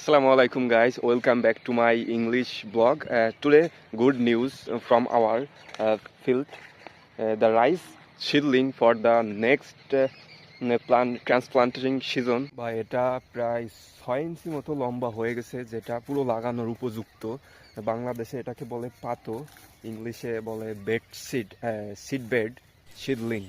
Assalamu alaikum guys, welcome back to my English blog. Today good news from our field. The rice seedling for the next plant transplanting season বা এটা প্রায় 6 ইঞ্চি মতো লম্বা হয়ে গেছে, যেটা পুরো লাগানোর উপযুক্ত। বাংলাদেশে এটাকে বলে পাতো, ইংলিশে বলে bed seed, seed bed seedling.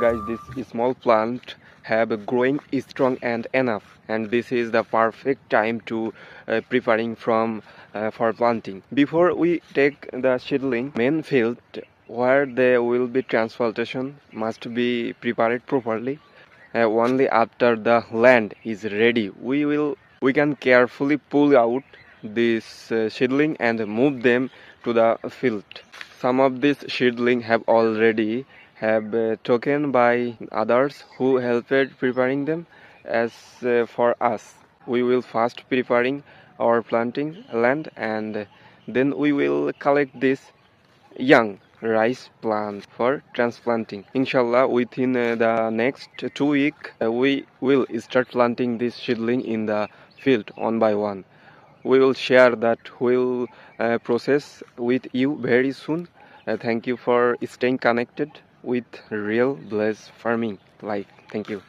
Guys, this small plant have growing strong and enough, and this is the perfect time to preparing for planting. Before we take the seedling, main field where they will be transplantation must be prepared properly. Only after the land is ready, we can carefully pull out this seedling and move them to the field. Some of these seedling have taken by others who helped preparing them. As for us, we will first preparing our planting land, and then we will collect this young rice plant for transplanting. Inshallah, within the next 2 weeks, we will start planting this seedling in the field one by one. We will share that whole process with you very soon. Thank you for staying connected with real blessed farming life. Thank you.